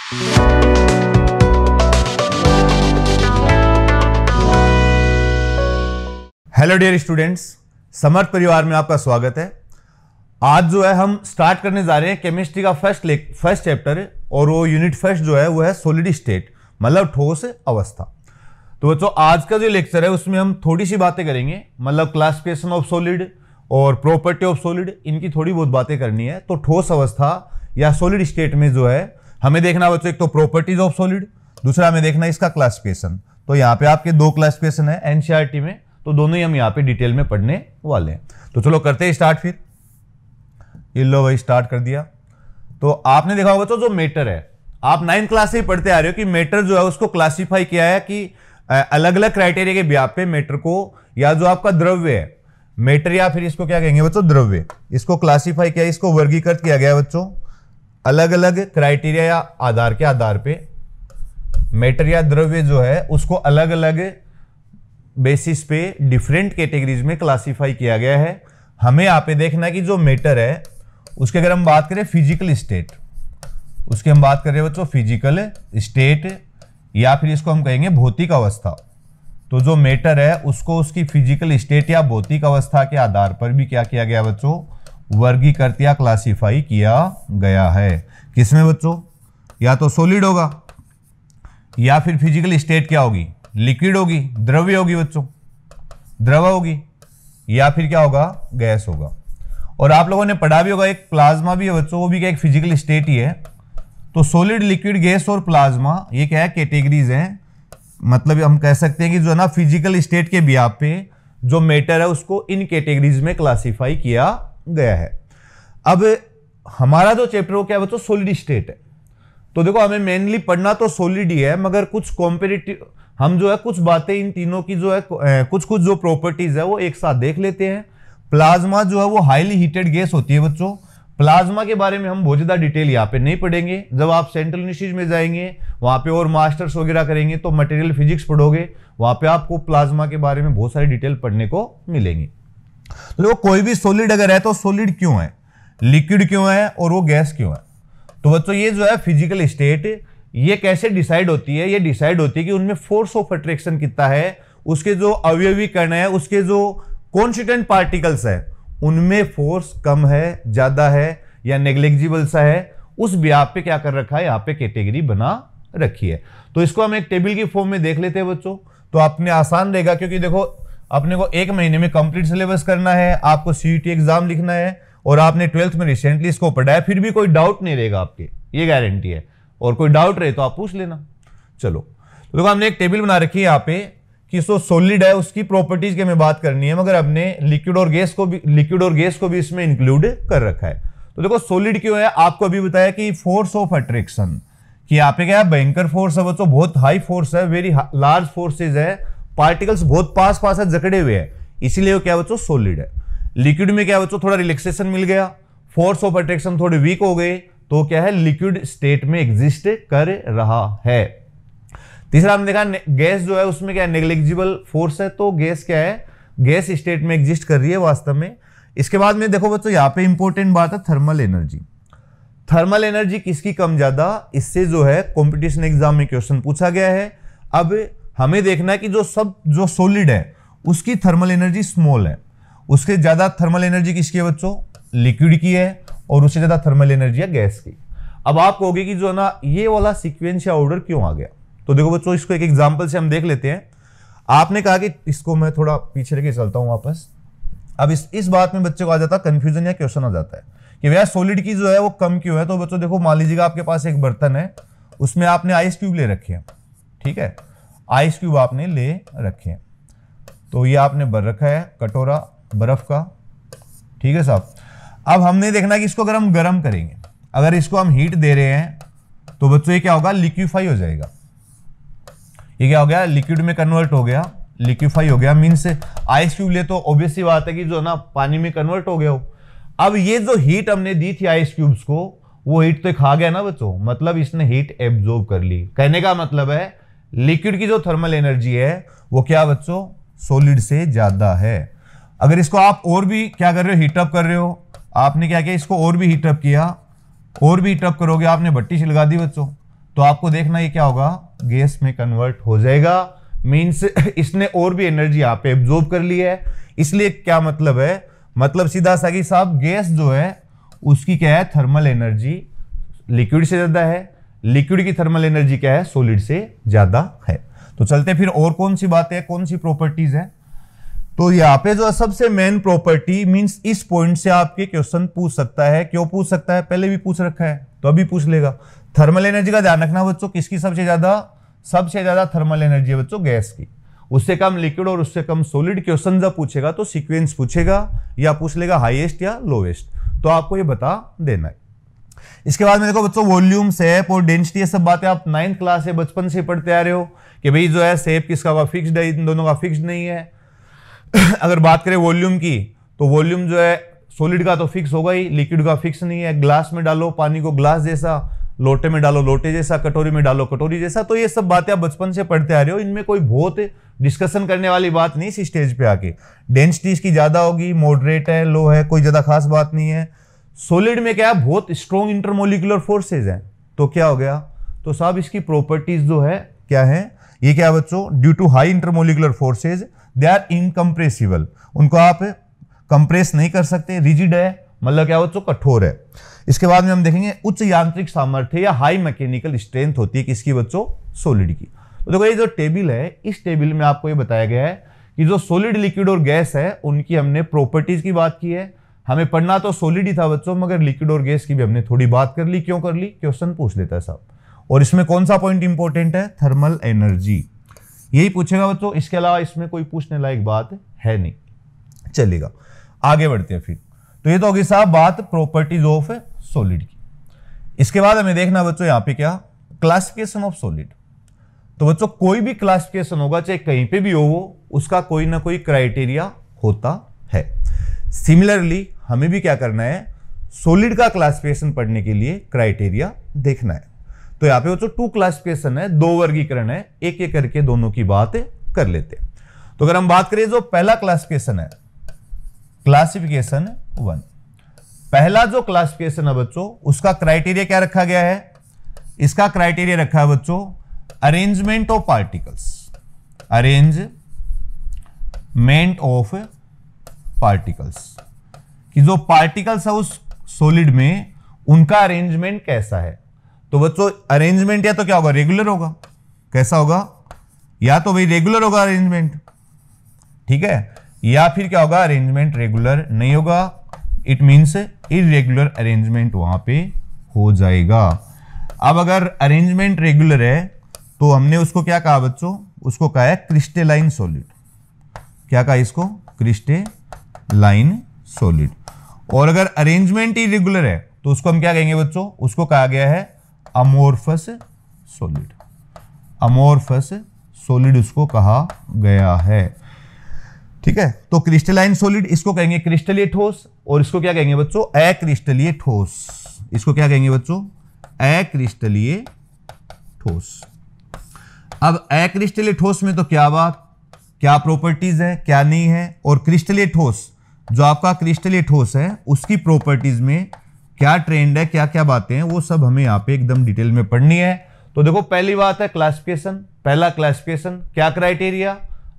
Hello dear students, समर्थ परिवार में आपका स्वागत है। आज जो है हम स्टार्ट करने जा रहे हैं केमिस्ट्री का फर्स्ट चैप्टर, और वो यूनिट फर्स्ट जो है वो है सॉलिड स्टेट, मतलब ठोस अवस्था। तो बच्चों आज का जो लेक्चर है उसमें हम थोड़ी सी बातें करेंगे, मतलब क्लासिफिकेशन ऑफ सॉलिड और प्रॉपर्टी ऑफ सॉलिड, इनकी थोड़ी बहुत बातें करनी है। तो ठोस अवस्था या सॉलिड स्टेट में जो है हमें देखना बच्चों, एक तो प्रॉपर्टीज ऑफ सॉलिड, दूसरा हमें देखना इसका क्लासिफिकेशन। तो यहाँ पे आपके दो क्लासिफिकेशन है एनसीईआरटी में, तो दोनों ही हम यहाँ पे डिटेल में पढ़ने वाले हैं। तो चलो करते हैं स्टार्ट। फिर ये लो भाई स्टार्ट कर दिया। तो आपने देखा होगा तो जो मैटर है, आप 9th क्लास से ही पढ़ते आ रहे हो कि मैटर जो है उसको क्लासिफाई किया है कि अलग अलग क्राइटेरिया के ब्याह पे मैटर को, या जो आपका द्रव्य है मैटर, या फिर इसको क्या कहेंगे बच्चों, द्रव्य, इसको क्लासिफाई किया, इसको वर्गीकृत किया गया बच्चों अलग अलग क्राइटेरिया या आधार के आधार पे। मैटर या द्रव्य जो है उसको अलग अलग बेसिस पे डिफरेंट कैटेगरीज में क्लासिफाई किया गया है। हमें यहाँ पे देखना है कि जो मैटर है उसके अगर हम बात करें फिजिकल स्टेट, उसकी हम बात कर रहे हैं बच्चों फिजिकल स्टेट, या फिर इसको हम कहेंगे भौतिक अवस्था। तो जो मैटर है उसको उसकी फिजिकल स्टेट या भौतिक अवस्था के आधार पर भी क्या किया गया बच्चों, वर्गीकृत या क्लासिफाई किया गया है। किसमें बच्चों, या तो सॉलिड होगा, या फिर फिजिकल स्टेट क्या होगी, लिक्विड होगी, द्रव्य होगी बच्चों, द्रव होगी, या फिर क्या होगा, गैस होगा। और आप लोगों ने पढ़ा भी होगा एक प्लाज्मा भी है बच्चों, वो भी क्या एक फिजिकल स्टेट ही है। तो सॉलिड, लिक्विड, गैस और प्लाज्मा ये क्या है, कैटेगरीज हैं। मतलब हम कह सकते हैं कि जो है ना फिजिकल स्टेट के बिहाफ पे जो मैटर है उसको इन कैटेगरीज में क्लासिफाई किया गया है। अब हमारा जो चैप्टर वो क्या है बच्चों, सॉलिड स्टेट है। तो देखो हमें मेनली पढ़ना तो सॉलिड ही है, मगर कुछ कॉम्पेरेटिव हम जो है कुछ बातें इन तीनों की जो है कुछ जो प्रॉपर्टीज है वो एक साथ देख लेते हैं। प्लाज्मा जो है वो हाईली हीटेड गैस होती है बच्चों। प्लाज्मा के बारे में हम बहुत ज्यादा डिटेल यहाँ पे नहीं पढ़ेंगे। जब आप सेंट्रल यूनिवर्सिटीज में जाएंगे वहां पे और मास्टर्स वगैरह करेंगे तो मटेरियल फिजिक्स पढ़ोगे, वहां पे आपको प्लाज्मा के बारे में बहुत सारी डिटेल पढ़ने को मिलेंगी। तो देखो कोई भी सॉलिड अगर है तो सॉलिड क्यों है, लिक्विड क्यों है, और वो गैस क्यों है। तो बच्चों ये जो है फिजिकल स्टेट ये कैसे डिसाइड होती है, ये डिसाइड होती है कि उनमें फोर्स ऑफ अट्रैक्शन कितना है, उसके जो अवयवी कण है, उसके जो कॉन्स्टिट्यूएंट पार्टिकल्स है उनमें फोर्स कम है, ज्यादा है, या नेग्लिजिबल सा है, उस ब्याह पे क्या कर रखा है, यहाँ पे कैटेगरी बना रखी है। तो इसको हम एक टेबल की फॉर्म में देख लेते हैं बच्चों, तो आपने आसान रहेगा, क्योंकि देखो अपने को 1 महीने में कंप्लीट सिलेबस करना है, आपको सीईटी एग्जाम लिखना है, और आपने 12th में रिसेंटली इसको पढ़ा है, फिर भी कोई डाउट नहीं रहेगा आपके, ये गारंटी है। और कोई डाउट रहे तो आप पूछ लेना। चलो तो देखो हमने एक टेबल बना रखी है यहाँ पे कि जो सॉलिड है उसकी प्रॉपर्टीज की हमें बात करनी है, मगर हमने लिक्विड और गैस को भी इसमें इंक्लूड कर रखा है। तो देखो सॉलिड क्यों है, आपको अभी बताया कि फोर्स ऑफ अट्रैक्शन, कि यहाँ पे क्या है, भयंकर फोर्स है बच्चों, बहुत हाई फोर्स है, वेरी लार्ज फोर्सेज है, पार्टिकल्स बहुत पास पास है, जकड़े हुए हैं, इसीलिए वो क्या बच्चों सॉलिड है। लिक्विड में क्या बच्चों, थोड़ा रिलैक्सेशन मिल गया, फोर्स ऑफ अट्रैक्शन थोड़े वीक हो गए, तो क्या है, लिक्विड स्टेट में एग्जिस्ट कर रहा है। तीसरा हमने देखा गैस जो है उसमें क्या है, नेग्लिजिबल फोर्स है, तो गैस क्या है, गैस स्टेट में एग्जिस्ट कर रही है वास्तव में। इसके बाद में देखो बच्चों यहाँ पे इंपॉर्टेंट बात है थर्मल एनर्जी। थर्मल एनर्जी किसकी कम ज्यादा, इससे जो है कॉम्पिटिशन एग्जाम में क्वेश्चन पूछा गया है। अब हमें देखना है कि जो सॉलिड है उसकी थर्मल एनर्जी स्मॉल है, उसके ज्यादा थर्मल एनर्जी किसकी है बच्चों, लिक्विड की है, और उससे ज्यादा थर्मल एनर्जी है गैस की। अब आप कहोगे कि जो है ना ये वाला सीक्वेंस या ऑर्डर क्यों आ गया, तो देखो बच्चों इसको एक एग्जांपल से हम देख लेते हैं। आपने कहा कि इसको मैं थोड़ा पीछे लेके चलता हूं वापस। अब इस बात में बच्चे को आ जाता है कंफ्यूजन या क्वेश्चन आ जाता है कि भैया सॉलिड की जो है वो कम क्यों है। तो बच्चों देखो मान लीजिएगा आपके पास एक बर्तन है, उसमें आपने आइस क्यूब ले रखे हैं, ठीक है, आइस क्यूब आपने ले रखे हैं, तो ये आपने भर रखा है कटोरा बर्फ का, ठीक है साहब। अब हमने देखना कि इसको अगर हम गर्म करेंगे, अगर इसको हम हीट दे रहे हैं तो बच्चों ये क्या होगा, लिक्विफाई हो जाएगा। ये क्या हो गया, लिक्विड में कन्वर्ट हो गया, लिक्विफाई हो गया, मीन्स आइस क्यूब ले तो ऑब्वियस सी बात है कि जो ना पानी में कन्वर्ट हो गया हो। अब ये जो हीट हमने दी थी आइस क्यूब्स को, वो हीट तो खा गया ना बच्चों, मतलब इसने हीट एब्जॉर्ब कर ली। कहने का मतलब है लिक्विड की जो थर्मल एनर्जी है वो क्या बच्चों, सॉलिड से ज्यादा है। अगर इसको आप और भी क्या कर रहे हो, हीटअप कर रहे हो, आपने क्या किया, इसको और भी हीटअप किया, और भी हीटअप करोगे, आपने भट्टी से लगा दी बच्चों, तो आपको देखना ये क्या होगा, गैस में कन्वर्ट हो जाएगा। मींस इसने और भी एनर्जी यहाँ पे एब्जॉर्ब कर ली है। इसलिए क्या मतलब है, मतलब सीधा सा कि साहब गैस जो है उसकी क्या है, थर्मल एनर्जी लिक्विड से ज्यादा है, लिक्विड की थर्मल एनर्जी क्या है, सॉलिड से ज्यादा है। तो चलते फिर और कौन सी बातें हैं, कौन सी प्रॉपर्टीज है। तो यहाँ पे जो सबसे मेन प्रॉपर्टी, मींस इस पॉइंट से आपके क्वेश्चन पूछ सकता है। क्यों पूछ सकता है, पहले भी पूछ रखा है तो अभी पूछ लेगा। थर्मल एनर्जी का ध्यान रखना बच्चों, किसकी सबसे ज्यादा थर्मल एनर्जी है बच्चों, गैस की। उससे कम लिक्विड और उससे कम सॉलिड। क्वेश्चन जब पूछेगा तो सीक्वेंस पूछेगा या पूछ लेगा हाईएस्ट या लोवेस्ट, तो आपको ये बता देना है। इसके बाद में देखो बच्चों, वॉल्यूम, शेप और डेंसिटी, ये सब बातें आप 9th क्लास से बचपन से पढ़ते आ रहे हो कि भाई जो है शेप किसका का फिक्स्ड है, इन दोनों का फिक्स्ड नहीं है। अगर बात करें वॉल्यूम की, तो वॉल्यूम जो है सॉलिड का तो फिक्स होगा ही, लिक्विड का फिक्स नहीं है। ग्लास में डालो पानी को ग्लास जैसा, लोटे में डालो लोटे जैसा, कटोरी में डालो कटोरी जैसा। तो ये सब बातें आप बचपन से पढ़ते आ रहे हो, इनमें कोई बहुत डिस्कशन करने वाली बात नहीं इस स्टेज पे आके। डेंसिटी इसकी ज्यादा होगी, मॉडरेट है, लो है, कोई ज्यादा खास बात नहीं है। सॉलिड में क्या है, बहुत स्ट्रॉन्ग इंटरमोलिकुलर फोर्सेज हैं। तो क्या हो गया, तो साहब इसकी प्रॉपर्टीज जो है क्या है, ये क्या बच्चों, due to high intermolecular forces they are incompressible. उनको आप कंप्रेस नहीं कर सकते, रिजिड है, मतलब क्या बच्चों, कठोर है। इसके बाद में हम देखेंगे उच्च यांत्रिक सामर्थ्य या हाई मैकेनिकल स्ट्रेंथ होती है किसकी बच्चों, सॉलिड की। तो देखो ये जो टेबल है, इस टेबल में आपको ये बताया गया है कि जो सॉलिड, लिक्विड और गैस है उनकी हमने प्रॉपर्टीज की बात की है। हमें पढ़ना तो सॉलिड ही था बच्चों, मगर लिक्विड और गैस की भी हमने थोड़ी बात कर ली। क्यों कर ली, क्वेश्चन पूछ लेता है साहब। और इसमें कौन सा पॉइंट इंपॉर्टेंट है, थर्मल एनर्जी, यही पूछेगा बच्चों। इसके अलावा इसमें कोई पूछने लायक बात है नहीं। चलेगा, आगे बढ़ते हैं फिर। तो ये तो होगी साहब बात प्रॉपर्टीज ऑफ सॉलिड की। इसके बाद हमें देखना बच्चों यहाँ पे क्या, क्लासिफिकेशन ऑफ सॉलिड। तो बच्चों कोई भी क्लासिफिकेशन होगा, चाहे कहीं पे भी हो वो, उसका कोई ना कोई क्राइटेरिया होता है। सिमिलरली हमें भी क्या करना है, सॉलिड का क्लासिफिकेशन पढ़ने के लिए क्राइटेरिया देखना है। तो यहाँ पे बच्चों 2 क्लासिफिकेशन है, 2 वर्गीकरण है, एक एक करके दोनों की बात कर लेते हैं। तो अगर हम बात करें जो पहला क्लासिफिकेशन है, क्लासिफिकेशन 1, पहला जो क्लासिफिकेशन है बच्चों, उसका क्राइटेरिया क्या रखा गया है, इसका क्राइटेरिया रखा है बच्चों arrangement of particles, arrangement of particles, कि जो पार्टिकल्स है उस सॉलिड में उनका अरेंजमेंट कैसा है। तो बच्चों अरेंजमेंट या तो क्या होगा, रेगुलर होगा, कैसा होगा, या तो भाई रेगुलर होगा अरेंजमेंट, ठीक है, या फिर क्या होगा, अरेंजमेंट रेगुलर नहीं होगा, इट मींस इररेगुलर अरेंजमेंट वहां पे हो जाएगा। अब अगर अरेंजमेंट रेगुलर है तो हमने उसको क्या कहा बच्चों, उसको कहा है क्रिस्टलाइन सॉलिड। क्या कहा इसको, क्रिस्टलाइन सॉलिड। और अगर अरेंजमेंट इरेगुलर है तो उसको हम क्या कहेंगे बच्चों, उसको कहा गया है अमोर्फस सॉलिड। अमोर्फस सॉलिड उसको कहा गया है, ठीक है। तो क्रिस्टलाइन सॉलिड इसको कहेंगे क्रिस्टलीय ठोस, और इसको क्या कहेंगे बच्चों, अक्रिस्टलीय ठोस। इसको क्या कहेंगे बच्चों, अक्रिस्टलीय ठोस। अब अक्रिस्टलीय ठोस में तो क्या बात, क्या प्रॉपर्टीज है, क्या नहीं है, और क्रिस्टलीय ठोस, जो आपका क्रिस्टलीय ठोस है उसकी प्रॉपर्टीज में क्या ट्रेंड है, क्या क्या बातें हैं, वो सब हमें यहाँ पे एकदम डिटेल में पढ़नी है। तो देखो पहली बात है क्लासिफिकेशन, पहला क्लासिफिकेशन क्या क्राइटेरिया,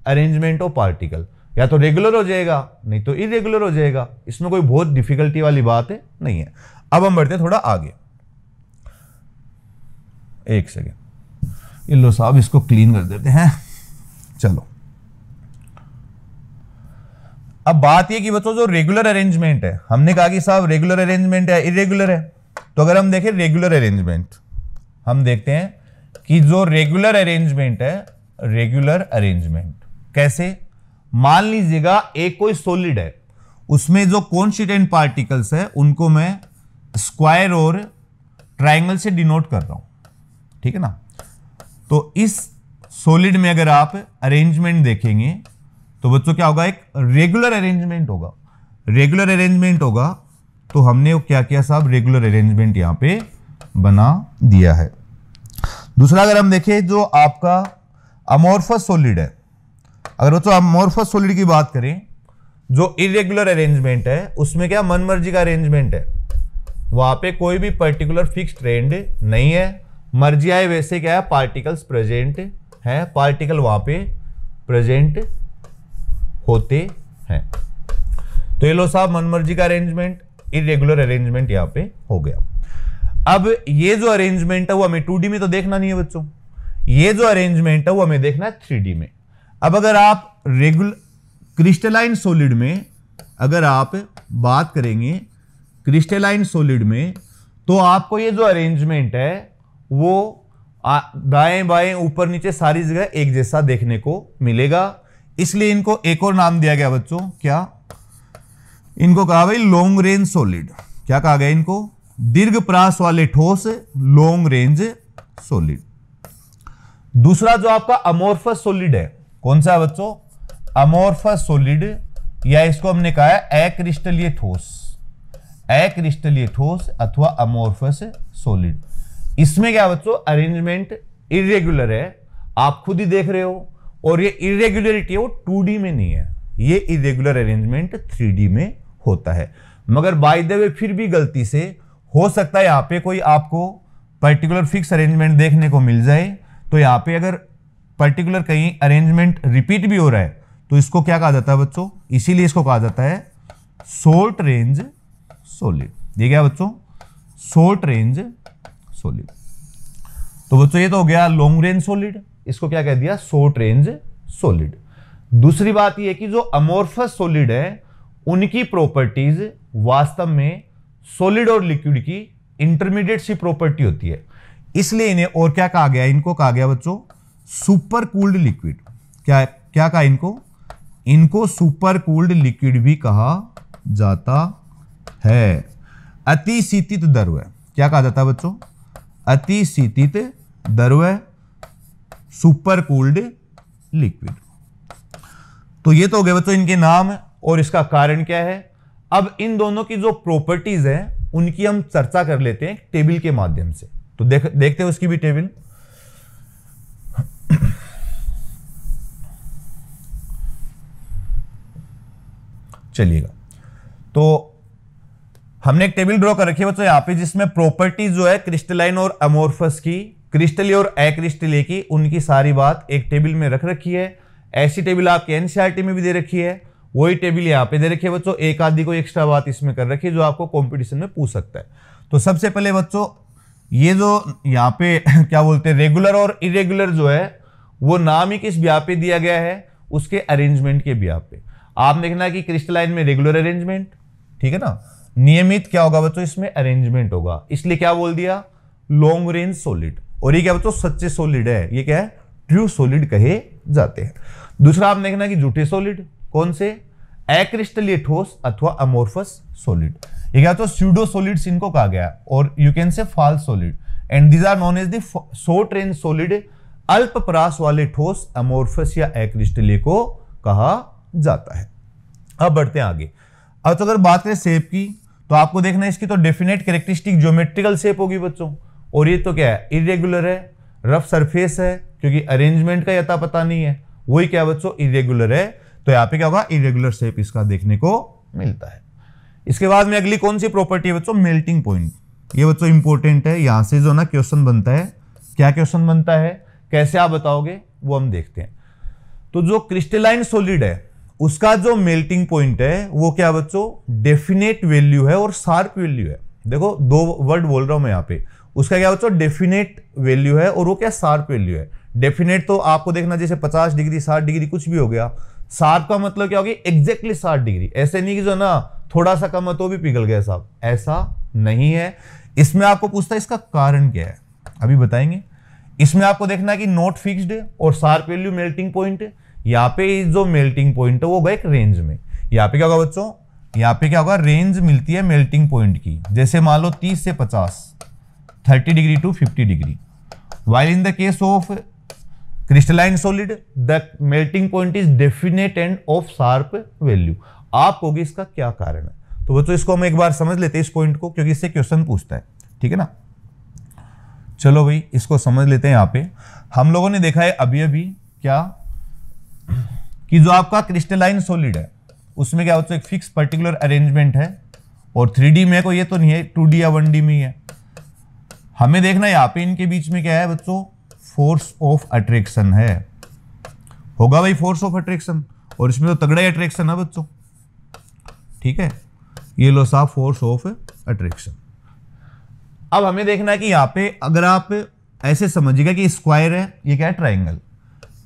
अरेंजमेंट ऑफ पार्टिकल, या तो रेगुलर हो जाएगा नहीं तो इरेगुलर हो जाएगा, इसमें कोई बहुत डिफिकल्टी वाली बात नहीं है। अब हम बढ़ते थोड़ा आगे, एक सेकेंड, लो साहब इसको क्लीन कर देते हैं। चलो अब बात ये कि बच्चों जो रेगुलर अरेंजमेंट है, हमने कहा कि साहब रेगुलर अरेंजमेंट है, इरेगुलर है। तो अगर हम देखें रेगुलर अरेंजमेंट, हम देखते हैं कि जो रेगुलर अरेंजमेंट है, रेगुलर अरेंजमेंट कैसे, मान लीजिएगा एक कोई सॉलिड है, उसमें जो कॉन्स्टिट्यूएंट पार्टिकल्स है उनको मैं स्क्वायर और ट्रायंगल से डिनोट कर रहा हूं, ठीक है ना। तो इस सॉलिड में अगर आप अरेंजमेंट देखेंगे तो बच्चों क्या होगा, एक रेगुलर अरेंजमेंट होगा। रेगुलर अरेंजमेंट होगा तो हमने क्या किया साहब, रेगुलर अरेंजमेंट यहां पे बना दिया है। दूसरा अगर हम देखें जो आपका अमोर्फस सॉलिड है, अगर बच्चों अमोर्फस सॉलिड की बात करें, जो इरेगुलर अरेंजमेंट है उसमें क्या मनमर्जी का अरेंजमेंट है, वहां पे कोई भी पर्टिकुलर फिक्स ट्रेंड नहीं है, मर्जी आए वैसे क्या है, पार्टिकल्स प्रेजेंट है, पार्टिकल वहां पे प्रेजेंट होते हैं। तो ये लो साहब मनमर्जी का अरेंजमेंट, इरेगुलर अरेंजमेंट यहां पे हो गया। अब ये जो अरेंजमेंट है वो हमें 2D में तो देखना नहीं है बच्चों, ये जो अरेंजमेंट है वो हमें देखना है 3D में। अब अगर आप रेगुलर क्रिस्टलाइन सॉलिड में अगर आप बात करेंगे क्रिस्टलाइन सॉलिड में, तो आपको ये जो अरेंजमेंट है वो दाएं बाएं ऊपर नीचे सारी जगह एक जैसा देखने को मिलेगा। इसलिए इनको एक और नाम दिया गया बच्चों, क्या इनको कहा भाई लॉन्ग रेंज सॉलिड। क्या कहा गया इनको? दीर्घ प्रास वाले ठोस, लॉन्ग रेंज सॉलिड। दूसरा जो आपका अमोर्फस सॉलिड है, कौन सा है बच्चों? अमोर्फस सॉलिड, या इसको हमने कहा है अक्रिस्टलीय ठोस, अक्रिस्टलीय ठोस अथवा अमोर्फस सॉलिड। इसमें क्या बच्चों, अरेंजमेंट इरेगुलर है, आप खुद ही देख रहे हो, और ये इरेगुलरिटी है वो 2D में नहीं है, ये इरेगुलर अरेंजमेंट 3D में होता है। मगर बाय द वे फिर भी गलती से हो सकता है यहां पे कोई आपको पर्टिकुलर फिक्स अरेंजमेंट देखने को मिल जाए, तो यहां पे अगर पर्टिकुलर कहीं अरेंजमेंट रिपीट भी हो रहा है तो इसको क्या कहा जाता है बच्चों? इसीलिए इसको कहा जाता है शॉर्ट रेंज सॉलिड। ये क्या बच्चों? Short range solid. तो बच्चों ये तो हो गया लॉन्ग रेंज सॉलिड, इसको क्या कह दिया? Short range solid. दूसरी बात ये कि जो अमोर्फस सॉलिड है उनकी प्रॉपर्टीज वास्तव में सॉलिड और लिक्विड की इंटरमीडिएट सी प्रॉपर्टी होती है, इसलिए इन्हें और क्या कहा गया? इनको कहा गया बच्चों सुपर कूल्ड लिक्विड। क्या क्या कहा इनको? इनको सुपर कूल्ड लिक्विड भी कहा जाता है। अति शीतित द्रव, क्या कहा जाता है बच्चों? अति शीतित द्रव, सुपर कूल्ड लिक्विड। तो ये तो हो गए बच्चों इनके नाम, और इसका कारण क्या है। अब इन दोनों की जो प्रॉपर्टीज है उनकी हम चर्चा कर लेते हैं टेबल के माध्यम से। तो देखते हैं उसकी भी टेबल। चलिएगा, तो हमने एक टेबल ड्रॉ कर रखी है बच्चों यहां पे, जिसमें प्रॉपर्टीज जो है क्रिस्टलाइन और अमोर्फस की, क्रिस्टलीय और अक्रिस्टलीय की, उनकी सारी बात एक टेबल में रख रखी है। ऐसी टेबल आपके एनसीईआरटी में भी दे रखी है, वही टेबल यहाँ पे दे रखी है बच्चों। एक आदि को एक्स्ट्रा बात इसमें कर रखी है जो आपको कंपटीशन में पूछ सकता है। तो सबसे पहले बच्चों ये जो यहाँ पे क्या बोलते हैं रेगुलर और इरेगुलर जो है वो नाम ही किस ब्याह पे दिया गया है? उसके अरेंजमेंट के ब्याह पे। आप देखना कि क्रिस्टलाइन में रेगुलर अरेंजमेंट, ठीक है ना, नियमित क्या होगा बच्चों इसमें अरेंजमेंट होगा, इसलिए क्या बोल दिया? Long range solid. और ये क्या बच्चों? सच्चे सॉलिड है, ये क्या है? ट्रू सॉलिड कहे जाते हैं। दूसरा आप देखना कि झूठे सॉलिड, कौन से? अक्रिस्टलीय ठोस अथवा अमोर्फस सॉलिड। ये क्या तो स्यूडो सॉलिड्स इनको कहा गया, और you can say false solid, and these are known as the short range solid. अल्प परास वाले ठोस अमोर्फस या अक्रिस्टलीय को कहा जाता है। अब बढ़ते हैं आगे। अब तो अगर बात करें शेप की, तो आपको देखना है इसकी तो डेफिनेट कैरेक्टरिस्टिक ज्योमेट्रिकल शेप होगी बच्चों, और ये तो क्या है? इरेगुलर है, रफ सरफेस है, क्योंकि अरेंजमेंट का अता पता नहीं है, वही क्या बच्चों? इरेगुलर है। तो यहाँ पे क्या होगा? इरेगुलर शेप इसका देखने को मिलता है। इसके बाद में अगली कौन सी प्रॉपर्टी है बच्चों? Melting point. ये बच्चों इंपॉर्टेंट है, यहां से जो ना क्वेश्चन बनता है। क्या क्वेश्चन बनता है, कैसे आप बताओगे, वो हम देखते हैं। तो जो क्रिस्टलाइन सॉलिड है उसका जो मेल्टिंग पॉइंट है वो क्या बच्चों? डेफिनेट वैल्यू है और शार्प वैल्यू है। देखो दो वर्ड बोल रहा हूं मैं यहाँ पे, उसका क्या बच्चों? डेफिनेट वैल्यू है, और वो क्या? शार्प वैल्यू है। डेफिनेट तो आपको देखना जैसे 50 डिग्री 60 डिग्री कुछ भी हो गया। शार्प का मतलब क्या होगी? Exactly 60 degree. ऐसे नहीं कि जो ना थोड़ा सा कम है तो भी पिघल गया साहब, ऐसा नहीं है। इसमें आपको पूछता है इसका कारण क्या है, अभी बताएंगे। इसमें आपको देखना है कि नॉट फिक्स्ड और शार्प वैल्यू मेल्टिंग पॉइंट। यहाँ पे जो मेल्टिंग पॉइंट है वो गए एक रेंज में। यहाँ पे क्या होगा बच्चों? यहाँ पे क्या होगा? रेंज मिलती है मेल्टिंग पॉइंट की। जैसे मान लो 30 से 50, 30 degree to 50 degree. while in the case of crystalline solid the melting point is definite and of sharp value। आप होगी इसका क्या कारण है? तो बच्चों इसको हम एक बार समझ लेते हैं इस पॉइंट को, क्योंकि इससे क्वेश्चन पूछता है, ठीक है ना। चलो भाई इसको समझ लेते हैं। यहाँ पे हम लोगों ने देखा है अभी अभी क्या कि जो आपका क्रिस्टलाइन सॉलिड है उसमें क्या बच्चों? एक फिक्स पर्टिकुलर अरेंजमेंट है, और 3D में कोई ये तो नहीं है 2D या 1D में ही है। हमें देखना यहाँ पे इनके बीच में क्या है बच्चों, फोर्स ऑफ अट्रैक्शन है, होगा भाई फोर्स ऑफ अट्रैक्शन, और इसमें तो तगड़ा ही अट्रैक्शन है बच्चों, ठीक है। ये लो साहब फोर्स ऑफ अट्रैक्शन। अब हमें देखना है कि यहाँ पे अगर आप ऐसे समझिएगा कि स्क्वायर है, ये क्या है ट्राइंगल,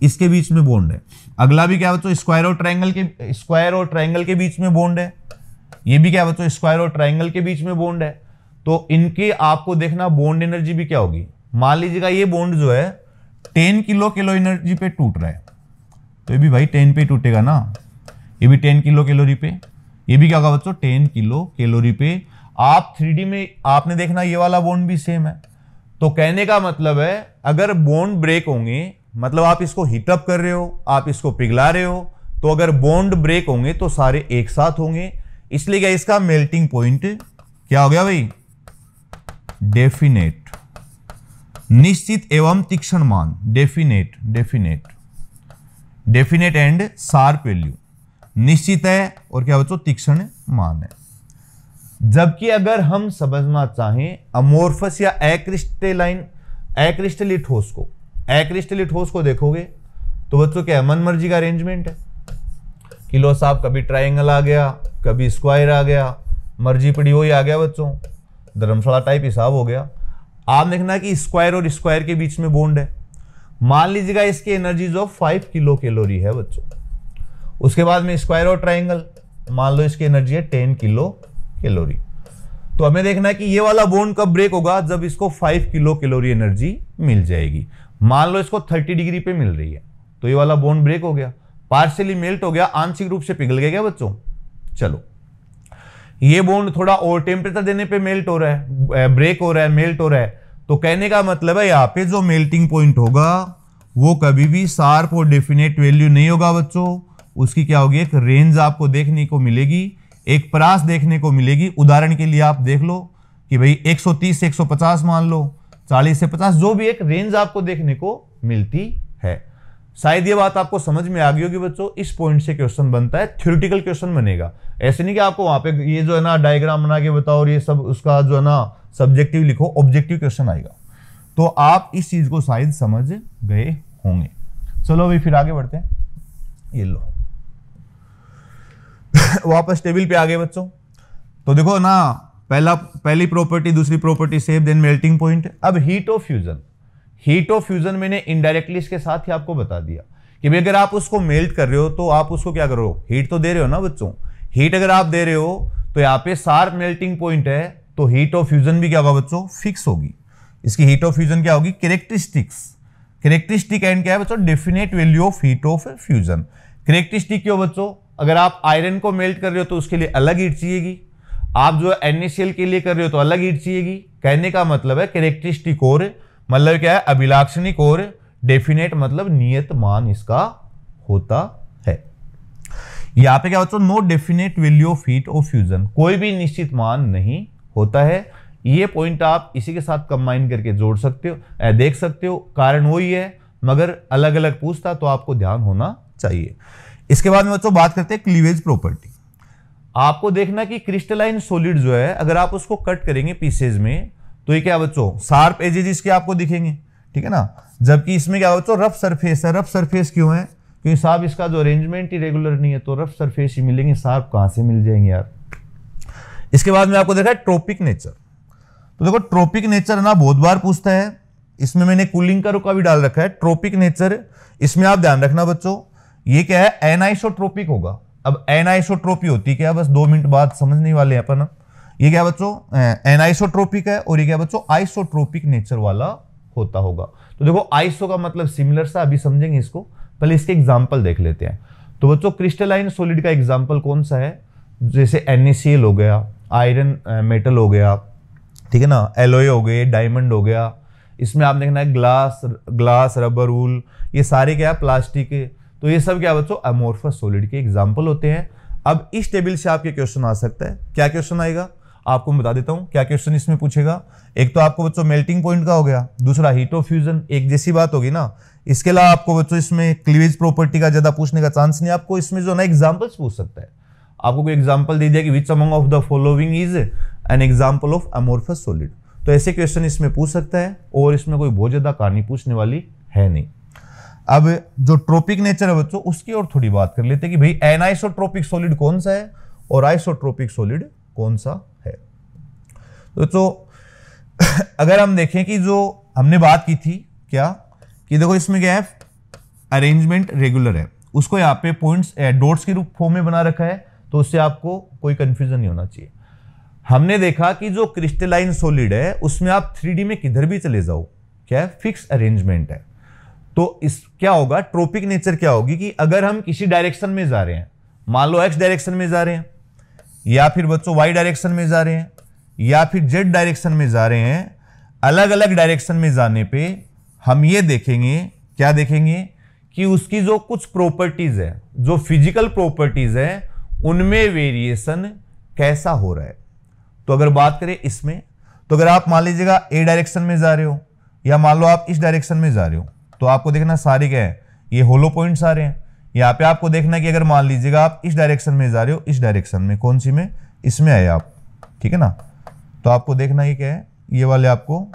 इसके बीच में बॉन्ड है। अगला भी क्या बच्चों, स्क्वायर और ट्राइंगल के बीच में बॉन्ड है। ये भी क्या बच्चों, स्क्वायर और ट्राइंगल के बीच में बॉन्ड है। तो इनके आपको देखना बॉन्ड एनर्जी भी क्या होगी। मान लीजिएगा ये बॉन्ड जो है 10 किलो एनर्जी पे टूट रहा है, तो ये भी भाई 10 पे टूटेगा ना, ये भी 10 किलो कैलोरी पे, ये भी क्या होगा बच्चों 10 किलो कैलोरी पे। आप 3D में आपने देखना ये वाला बॉन्ड भी सेम है। तो कहने का मतलब है अगर बॉन्ड ब्रेक होंगे, मतलब आप इसको हीटअप कर रहे हो, आप इसको पिघला रहे हो, तो अगर बॉन्ड ब्रेक होंगे तो सारे एक साथ होंगे। इसलिए क्या इसका मेल्टिंग पॉइंट क्या हो गया भाई, डेफिनेट, निश्चित एवं तीक्ष्ण मान, डेफिनेट एंड शार्प वैल्यू, निश्चित है और क्या बच्चों तीक्ष्ण मान है। जबकि अगर हम समझना चाहें अमोर्फस या एक्रिस्टली ठोस को देखोगे तो बच्चों क्या मन मर्जी का अरेंजमेंट है। किलो साहब कभी ट्रायंगल आ गया, कभी स्क्वायर आ गया, मर्जी पड़ी वही आ गया बच्चों, धर्मशाला टाइप हिसाब हो गया। आप देखना कि स्क्वायर और स्क्वायर के बीच में बॉन्ड है। मान लीजिएगा इसकी एनर्जी जो 5 किलो कैलोरी है बच्चों। उसके बाद में स्क्वायर और ट्राइंगल, मान लो इसकी एनर्जी है 10 किलो कैलोरी। तो हमें देखना है कि ये वाला बॉन्ड कब ब्रेक होगा, जब इसको 5 किलो कैलोरी एनर्जी मिल जाएगी। मान लो इसको 30 डिग्री पे मिल रही है, तो ये वाला बॉन्ड ब्रेक हो गया, पार्शियली मेल्ट हो गया, आंशिक रूप से पिघल गया क्या बच्चों। चलो ये बॉन्ड थोड़ा और टेम्परेचर देने पे मेल्ट हो रहा है, ब्रेक हो रहा है, मेल्ट हो रहा है। तो कहने का मतलब है यहाँ पे जो मेल्टिंग पॉइंट होगा वो कभी भी शार्प और डेफिनेट वैल्यू नहीं होगा बच्चों। उसकी क्या होगी, एक रेंज आपको देखने को मिलेगी, एक परास देखने को मिलेगी। उदाहरण के लिए आप देख लो कि भाई 130 से 150 मान लो, 40 से 50, जो भी एक रेंज आपको देखने को मिलती है। शायद ये बात आपको समझ में आ गई होगी बच्चों। इस पॉइंट से क्वेश्चन बनता है, थ्योरेटिकल क्वेश्चन बनेगा। ऐसे नहीं कि आपको वहां पे ये जो है ना डायग्राम बना के बताओ और ये सब उसका जो है ना सब्जेक्टिव लिखो, ऑब्जेक्टिव क्वेश्चन आएगा। तो आप इस चीज को शायद समझ गए होंगे। चलो भाई फिर आगे बढ़ते हैं। ये लो वापस टेबल पे आ गए बच्चों। तो देखो ना, पहली प्रॉपर्टी, दूसरी property same, then melting point. अब हीट ऑफ फ्यूजन मैंने इनडायरेक्टली इसके साथ ही आपको बता दिया कि भाई अगर आप उसको मेल्ट कर रहे हो तो आप उसको क्या करो, हीट तो दे रहे हो ना बच्चों। हीट अगर आप दे रहे हो तो यहाँ पे शार्प मेल्टिंग पॉइंट है, तो हीट ऑफ फ्यूजन भी क्या होगा बच्चों, फिक्स होगी। इसकी हीट ऑफ फ्यूजन क्या होगी, कैरेक्टरिस्टिक एंड क्या है बच्चों, definite value of heat of fusion. Characteristic क्यों बच्चों, अगर आप आयरन को मेल्ट कर रहे हो तो उसके लिए अलग हीट चाहिएगी, आप जो NaCl के लिए कर रहे हो तो अलग हीट चाहिएगी। कहने का मतलब है कैरेक्टरिस्टिक और मतलब क्या है, अभिलाक्षणिक, और डेफिनेट मतलब नियत मान इसका होता है। यहां पे क्या बच्चों, no definite value of heat of fusion, कोई भी निश्चित मान नहीं होता है। ये पॉइंट आप इसी के साथ कंबाइन करके जोड़ सकते हो, देख सकते हो। कारण वही है मगर अलग अलग पूछता तो आपको ध्यान होना चाहिए। इसके बाद में बच्चों बात करते हैं क्लीवेज प्रॉपर्टी। आपको देखना कि क्रिस्टलाइन सॉलिड जो है अगर आप उसको कट करेंगे पीसेज में तो ये क्या बच्चों, शार्प एजेस इसके आपको दिखेंगे, ठीक है ना। जबकि इसमें क्या बच्चों, रफ सरफेस है। रफ सरफेस क्यों है, क्योंकि साहब इसका जो अरेंजमेंट ही रेगुलर नहीं है, तो रफ सरफेस ही मिलेंगे, शार्प कहां से मिल जाएंगे यार। इसके बाद में आपको देखा है ट्रोपिक नेचर। तो देखो ट्रोपिक नेचर ना बहुत बार पूछता है, इसमें मैंने कूलिंग का रुका भी डाल रखा है। ट्रोपिक नेचर, इसमें आप ध्यान रखना बच्चों, ये क्या है, एनाइसोट्रोपिक होगा। अब एनाइसोट्रोपी होती क्या है, बस 2 मिनट बाद समझने वाले हैं अपन। ये क्या बच्चों, एनाइसोट्रोपिक है, और ये क्या बच्चों, आइसोट्रोपिक नेचर वाला होता होगा। तो देखो आइसो का मतलब सिमिलर सा, अभी समझेंगे इसको, पहले इसके एग्जांपल देख लेते हैं। तो बच्चों क्रिस्टलाइन सॉलिड का एग्जांपल कौन सा है, जैसे NaCl हो गया, आयरन मेटल हो गया, ठीक है ना, एलोय हो गए, डायमंड हो गया। इसमें आप देखना है ग्लास, रबर, वूल, ये सारे क्या है, प्लास्टिक। तो ये सब क्या बच्चों, अमोर्फस सॉलिड के एग्जांपल होते हैं। अब इस टेबल से आपके क्वेश्चन आ सकता है। क्या क्वेश्चन आएगा आपको मैं बता देता हूं, क्या क्वेश्चन इसमें पूछेगा। एक तो आपको बच्चों मेल्टिंग पॉइंट का हो गया, दूसरा हीट ऑफ फ्यूजन, एक जैसी बात होगी ना। इसके अलावा आपको बच्चों इसमें क्लीवेज प्रॉपर्टी का ज्यादा पूछने का चांस नहीं, आपको इसमें जो ना एग्जांपल्स पूछ सकता है। आपको कोई एग्जांपल दे दिया कि which among of the following is an example of amorphous solid, तो ऐसे क्वेश्चन इसमें पूछ सकता है और इसमें कोई बहुत ज्यादा कहानी पूछने वाली है नहीं। अब जो ट्रोपिक नेचर है बच्चों उसकी और थोड़ी बात कर लेते हैं कि भाई एनाइसोट्रोपिक सॉलिड कौन सा है और आइसोट्रोपिक सॉलिड कौन सा है। तो अगर हम देखें कि जो हमने बात की थी क्या कि देखो इसमें क्या है, अरेंजमेंट रेगुलर है, उसको यहाँ पे पॉइंट्स डॉट्स के रूप फॉर्म में बना रखा है, तो उससे आपको कोई कंफ्यूजन नहीं होना चाहिए। हमने देखा कि जो क्रिस्टलाइन सॉलिड है उसमें आप 3D में किधर भी चले जाओ क्या है, फिक्स अरेंजमेंट है। तो इस क्या होगा, ट्रोपिक नेचर क्या होगी कि अगर हम किसी डायरेक्शन में जा रहे हैं, मान लो एक्स डायरेक्शन में जा रहे हैं या फिर बच्चों वाई डायरेक्शन में जा रहे हैं या फिर जेड डायरेक्शन में जा रहे हैं, अलग अलग डायरेक्शन में जाने पे हम ये देखेंगे, क्या देखेंगे कि उसकी जो कुछ प्रॉपर्टीज है, जो फिजिकल प्रॉपर्टीज है, उनमें वेरिएशन कैसा हो रहा है। तो अगर बात करें इसमें, तो अगर आप मान लीजिएगा ए डायरेक्शन में जा रहे हो या मान लो आप इस डायरेक्शन में जा रहे हो, तो आपको देखना सारे क्या है, ये होलो पॉइंट्स आ रहे हैं। यहाँ पे आपको देखना कि अगर मान लीजिएगा आप इस डायरेक्शन में जा रहे हो, इस डायरेक्शन में, कौन सी में, इसमें आए आप, ठीक है ना, तो आपको देखना ये क्या है, ये वाले आपको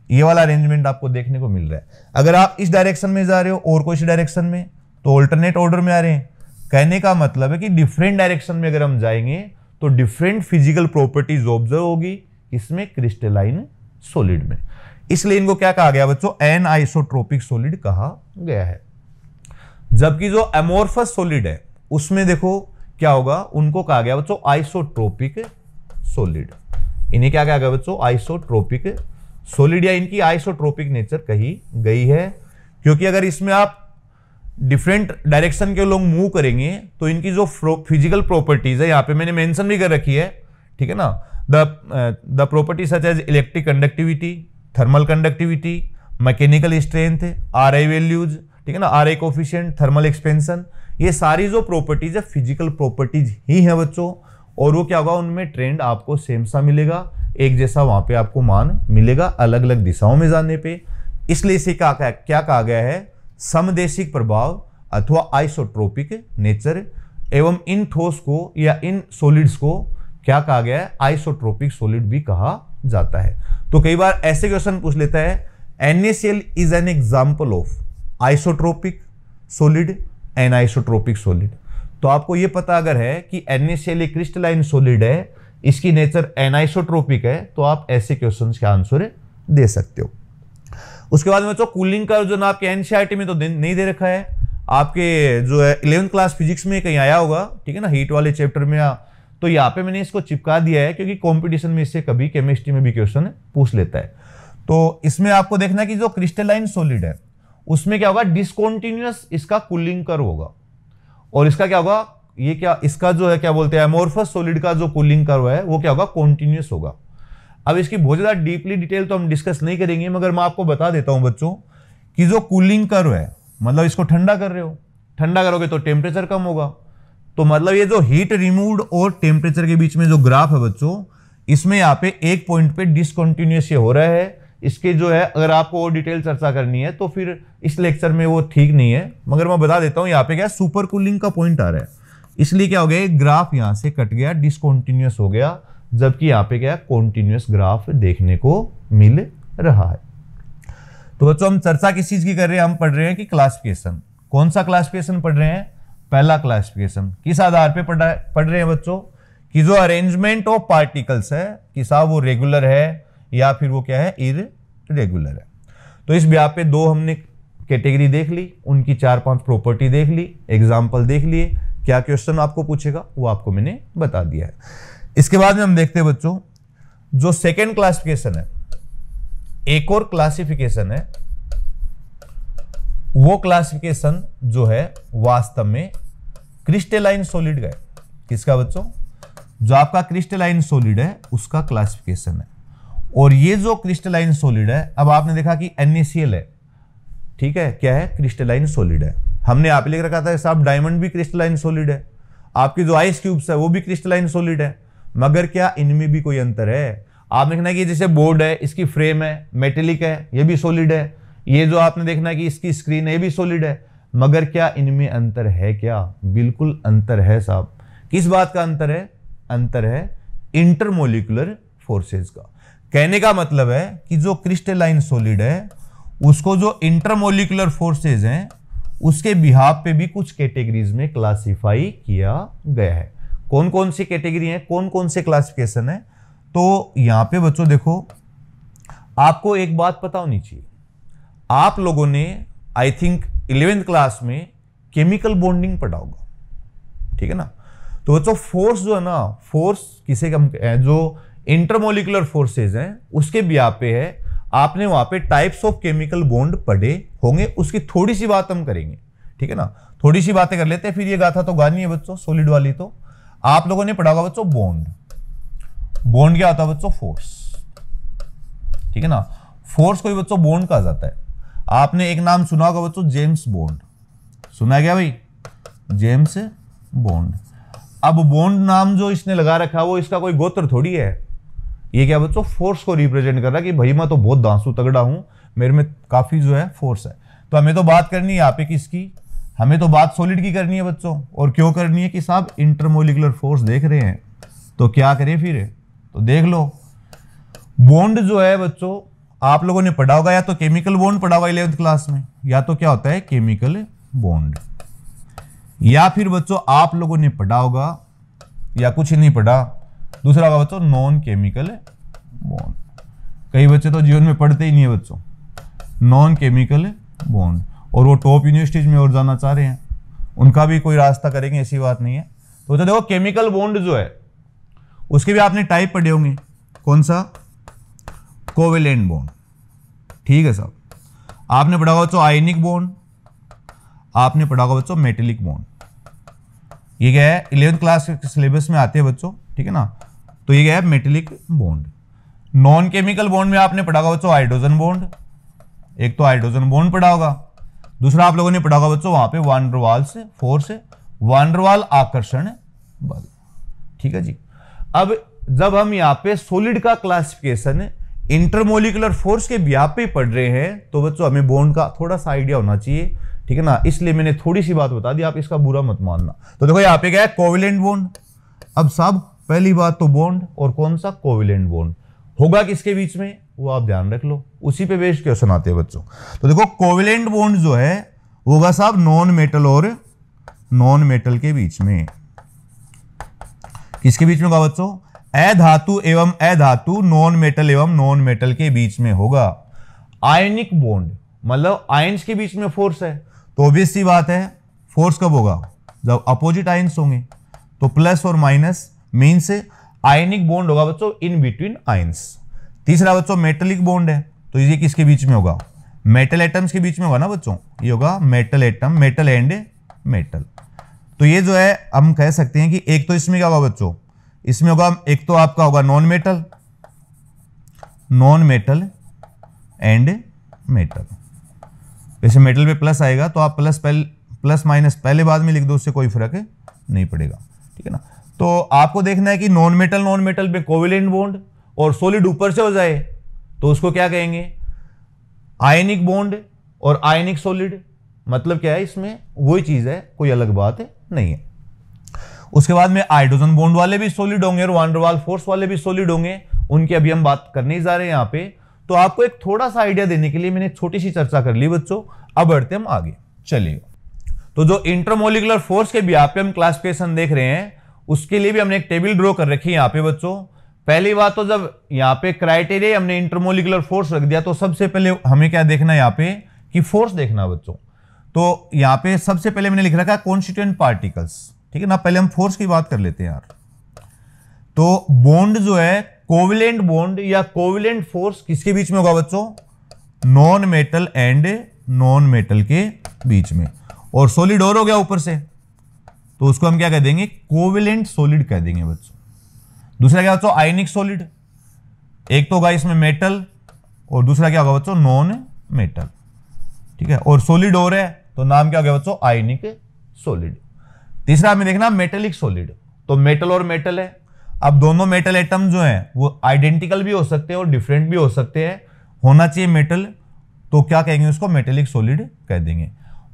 ये वाला अरेंजमेंट आपको देखने को मिल रहा है। अगर आप इस डायरेक्शन में जा रहे हो और कोई इस डायरेक्शन में, तो ऑल्टरनेट ऑर्डर में आ रहे हैं। कहने का मतलब है कि डिफरेंट डायरेक्शन में अगर हम जाएंगे तो डिफरेंट फिजिकल प्रॉपर्टीज ऑब्जर्व होगी इसमें क्रिस्टलाइन सॉलिड में, इसलिए इनको क्या कहा गया बच्चों, एनाइसोट्रोपिक सॉलिड कहा गया है। जबकि जो एमोर्फस सॉलिड है उसमें देखो क्या होगा, उनको कहा गया बच्चों आइसोट्रोपिक सॉलिड। इन्हें क्या कहा गया बच्चों, आइसोट्रोपिक सॉलिड, या इनकी आइसोट्रोपिक नेचर कही गई है, क्योंकि अगर इसमें आप डिफरेंट डायरेक्शन के लोग मूव करेंगे तो इनकी जो फिजिकल प्रॉपर्टीज है, यहाँ पे मैंने मेंशन भी कर रखी है, ठीक है ना, the property such as electric conductivity, thermal conductivity, mechanical strength, RI values, ठीक है ना, RI कोफिशिएंट, थर्मल एक्सपेंशन, ये सारी जो प्रॉपर्टीज है फिजिकल प्रॉपर्टीज ही है बच्चों। और वो क्या होगा, उनमें ट्रेंड आपको सेम सा मिलेगा, एक जैसा वहां पे आपको मान मिलेगा अलग अलग दिशाओं में जाने पे। इसलिए इसे क्या कहा गया है, समदेशिक प्रभाव अथवा आइसोट्रोपिक नेचर। एवं इन ठोस को या इन सॉलिड्स को क्या कहा गया है, आइसोट्रोपिक सॉलिड भी कहा जाता है। तो कई बार ऐसे क्वेश्चन पूछ लेता है, NaCl is an example of isotropic solid, anisotropic solid. तो आपको यह पता अगर है कि NaCl एक क्रिस्टलाइन सॉलिड है, इसकी नेचर एनाइसोट्रोपिक है, तो आप ऐसे क्वेश्चंस के आंसर दे सकते हो। उसके बाद में बच्चों कूलिंग का जो ना आपके एनसीईआरटी में तो नहीं दे रखा है, आपके जो है 11th क्लास फिजिक्स में कहीं आया होगा, ठीक है ना, हीट वाले चैप्टर में, तो यहाँ पे मैंने इसको चिपका दिया है क्योंकि कंपटीशन में इससे कभी केमिस्ट्री में भी क्वेश्चन पूछ लेता है। तो इसमें आपको देखना कि जो क्रिस्टलाइन सॉलिड है उसमें क्या होगा, डिसकंटिन्यूअस इसका कूलिंग कर्व होगा, और इसका क्या होगा, ये क्या, इसका जो है क्या बोलते हैं, एमोर्फस सॉलिड का जो कूलिंग कर्व है वो क्या होगा, कॉन्टिन्यूअस होगा। अब इसकी बहुत ज्यादा डीपली डिटेल तो हम डिस्कस नहीं करेंगे, मगर मैं आपको बता देता हूं बच्चों कि जो कूलिंग कर्व है, मतलब इसको ठंडा कर रहे हो, ठंडा करोगे तो टेम्परेचर कम होगा, तो मतलब ये जो हीट रिमूव्ड और टेम्परेचर के बीच में जो ग्राफ है बच्चों, इसमें यहाँ पे एक पॉइंट पे डिसकंटिन्यूअस ये हो रहा है। इसके जो है अगर आपको और डिटेल चर्चा करनी है तो फिर इस लेक्चर में वो ठीक नहीं है, मगर मैं बता देता हूं यहाँ पे क्या सुपर कूलिंग का पॉइंट आ रहा है, इसलिए क्या हो गया, ग्राफ यहां से कट गया, डिसकंटिन्यूअस हो गया, जबकि यहाँ पे क्या कॉन्टिन्यूअस ग्राफ देखने को मिल रहा है। तो बच्चों हम चर्चा किस चीज की कर रहे हैं, हम पढ़ रहे हैं कि क्लासिफिकेशन, कौन सा क्लासिफिकेशन पढ़ रहे हैं, पहला क्लासिफिकेशन। किस आधार पे पढ़ रहे हैं बच्चों, कि जो अरेंजमेंट ऑफ पार्टिकल्स है कि साहब वो रेगुलर है या फिर वो क्या है, इररेगुलर है। तो इस ब्याह पे दो हमने कैटेगरी देख ली, उनकी 4-5 प्रॉपर्टी देख ली, एग्जाम्पल देख लिए, क्या क्वेश्चन आपको पूछेगा वो आपको मैंने बता दिया है। इसके बाद में हम देखते हैं बच्चों जो सेकेंड क्लासिफिकेशन है, एक और क्लासिफिकेशन है, वो क्लासिफिकेशन जो है वास्तव में क्रिस्टलाइन सॉलिड का है। किसका बच्चों, जो आपका क्रिस्टलाइन सॉलिड है उसका क्लासिफिकेशन है। और ये जो क्रिस्टलाइन सॉलिड है, अब आपने देखा कि NaCl है, ठीक है, क्या है, क्रिस्टलाइन सॉलिड है। हमने आप लिख रखा था साहब डायमंड भी क्रिस्टलाइन सॉलिड है, आपकी जो आइस क्यूब्स है वो भी क्रिस्टलाइन सॉलिड है, मगर क्या इनमें भी कोई अंतर है। आप देखना कि जैसे बोर्ड है, इसकी फ्रेम है, मेटेलिक है, ये भी सॉलिड है, ये जो आपने देखना कि इसकी स्क्रीन है, ये भी सॉलिड है, मगर क्या इनमें अंतर है, क्या, बिल्कुल अंतर है साहब। किस बात का अंतर है, अंतर है इंटरमोलिकुलर फोर्सेस का। कहने का मतलब है कि जो क्रिस्टलाइन सॉलिड है उसको जो इंटरमोलिकुलर फोर्सेज हैं उसके बिहाफ पे भी कुछ कैटेगरीज में क्लासिफाई किया गया है। कौन कौन सी कैटेगरी है, कौन कौन से क्लासिफिकेशन है? तो यहां पे बच्चों देखो, आपको एक बात पता होनी चाहिए, आप लोगों ने आई थिंक 11th क्लास में केमिकल बॉन्डिंग पढ़ा होगा, ठीक है ना। तो बच्चों फोर्स जो है ना, फोर्स किसे कम जो इंटरमोलिकुलर फोर्सेज हैं उसके बिहाफ पे है। आपने वहां पे टाइप्स ऑफ केमिकल बॉन्ड पढ़े होंगे, उसकी थोड़ी सी बात हम करेंगे, ठीक है ना। थोड़ी सी बातें कर लेते हैं, फिर ये गाथा तो गानी है बच्चों सॉलिड वाली। तो आप लोगों ने पढ़ा होगा बच्चों बॉन्ड। बॉन्ड क्या होता है बच्चों? फोर्स, ठीक है ना। फोर्स को बच्चों बॉन्ड कहा जाता है। आपने एक नाम सुना होगा बच्चों, जेम्स बॉन्ड। सुना है क्या भाई? James bond. अब बॉन्ड नाम जो इसने लगा रखा है वो इसका कोई गोत्र थोड़ी है। ये क्या बच्चों? फोर्स को रिप्रेजेंट कर रहा है कि भाई मैं तो बहुत दांसू तगड़ा हूं, मेरे में काफी जो है फोर्स है। तो हमें तो बात करनी है यहाँ पे किसकी? हमें तो बात सॉलिड की करनी है बच्चों। और क्यों करनी है? कि साहब इंटरमोलिकुलर फोर्स देख रहे हैं, तो क्या करें फिर? तो देख लो, बॉन्ड जो है बच्चों आप लोगों ने पढ़ा होगा, या तो केमिकल बॉन्ड पढ़ा होगा 11th क्लास में, या तो क्या होता है केमिकल बॉन्ड, या फिर बच्चों आप लोगों ने पढ़ा होगा या कुछ नहीं पढ़ा, दूसरा होगा बच्चों नॉन केमिकल बॉन्ड। कई बच्चे तो जीवन में पढ़ते ही नहीं है बच्चों नॉन केमिकल बॉन्ड, और वो टॉप यूनिवर्सिटीज में और जाना चाह रहे हैं, उनका भी कोई रास्ता करेंगे, ऐसी बात नहीं है। तो देखो केमिकल बॉन्ड जो है उसके भी आपने टाइप पढ़े होंगे। कौन सा? कोवेलेंट बॉन्ड, ठीक है साहब। आपने पढ़ा होगा बच्चों आयनिक बॉन्ड, आपने पढ़ा होगा बच्चों मेटेलिक बॉन्ड। ये क्या है? 11th क्लास के सिलेबस में आते हैं बच्चों, ठीक है ना। तो ये क्या है? Metallic bond. Non chemical bond में आपने पढ़ा होगा बच्चों हाइड्रोजन बॉन्ड। एक तो हाइड्रोजन बॉन्ड पढ़ा होगा, दूसरा आप लोगों ने पढ़ा होगा बच्चों वहां पे वान डर वाल्स फोर्स, वान डर वाल आकर्षण बल, ठीक है जी। अब जब हम यहाँ पे सॉलिड का क्लासिफिकेशन इंटरमोलिकुलर फोर्स के बिहाफ पे पढ़ रहे हैं, तो बच्चों हमें बॉन्ड का थोड़ा सा आइडिया होना चाहिए, ठीक है ना। इसलिए मैंने थोड़ी सी बात बता दी, आप इसका बुरा मत मानना। तो देखो यहाँ पे क्या है? Covalent bond. अब साहब पहली बात तो बॉन्ड, और कौन सा? कोवेलेंट बॉन्ड होगा किसके बीच में, वो आप ध्यान रख लो, उसी पे बेस्ड क्वेश्चन आते हैं बच्चों। तो देखो कोवेलेंट बॉन्ड जो है वो होगा साहब नॉन मेटल और नॉन मेटल के बीच में। किसके बीच में होगा बच्चों? अधातु एवं अधातु, नॉन मेटल एवं नॉन मेटल के बीच में होगा। आयनिक बॉन्ड मतलब आयंस के बीच में फोर्स है, तो ऑब्वियस सी बात है फोर्स कब होगा? जब अपोजिट आयंस होंगे। तो प्लस और माइनस मीन्स आयनिक बॉन्ड होगा बच्चों इन बिटवीन आयंस। तीसरा बच्चों मेटेलिक बॉन्ड है, तो ये किसके बीच में होगा? मेटल एटम्स के बीच में होगा ना बच्चों, ये होगा metal atom, metal and metal. तो ये जो है हम कह सकते हैं कि एक तो इसमें क्या होगा बच्चों? इसमें होगा एक तो आपका होगा non metal, non metal and metal. जैसे मेटल पे प्लस आएगा तो आप प्लस माइनस पहले बाद में लिख दो, उससे कोई फर्क नहीं पड़ेगा, ठीक है ना। तो आपको देखना है कि नॉन मेटल पे कोवेलेंट बॉन्ड, और सॉलिड ऊपर से हो जाए तो उसको क्या कहेंगे? आयनिक बॉन्ड और आयनिक सॉलिड। मतलब क्या है? इसमें वही चीज है, कोई अलग बात नहीं है। उसके बाद में हाइड्रोजन बॉन्ड वाले भी सॉलिड होंगे और वान डर वाल फोर्स वाले भी सॉलिड होंगे, उनकी अभी हम बात करने जा रहे हैं यहाँ पे। तो आपको एक थोड़ा सा आइडिया देने के लिए मैंने छोटी सी चर्चा कर ली बच्चों। अब बढ़ते हम आगे, चलिए। तो जो इंटरमोलिकुलर फोर्स के बिहाफ पे हम क्लासिफिकेशन देख रहे हैं, उसके लिए भी हमने एक टेबल ड्रॉ कर रखी है यहाँ पे बच्चों। पहली बात तो जब यहाँ पे क्राइटेरिया हमने इंटरमोलिकुलर फोर्स रख दिया, तो सबसे पहले हमें क्या देखना है यहाँ पे? कि फोर्स देखना है बच्चों। तो यहाँ पे सबसे पहले मैंने लिख रखा है कॉन्स्टिट्यूएंट पार्टिकल्स, ठीक है ना। पहले हम फोर्स की बात कर लेते हैं यार। तो बॉन्ड जो है कोवेलेंट बॉन्ड या कोवेलेंट फोर्स किसके बीच में होगा बच्चों? Non metal and non metal के बीच में। और सॉलिड और हो गया ऊपर से, तो उसको हम क्या कह देंगे? कोवेलेंट सॉलिड कह देंगे बच्चों। दूसरा क्या बच्चों? आयनिक सॉलिड। एक तो होगा इसमें मेटल और दूसरा क्या होगा बच्चों? नॉन मेटल, ठीक है। और सॉलिड और है तो नाम क्या हो गया बच्चों? आयनिक सॉलिड। तीसरा हमें देखना मेटेलिक सॉलिड। तो मेटल और मेटल है। अब दोनों मेटल एटम जो हैं वो आइडेंटिकल भी हो सकते हैं और डिफरेंट भी हो सकते हैं, होना चाहिए मेटल, तो क्या कहेंगे उसको? मेटेलिक सॉलिड कह देंगे।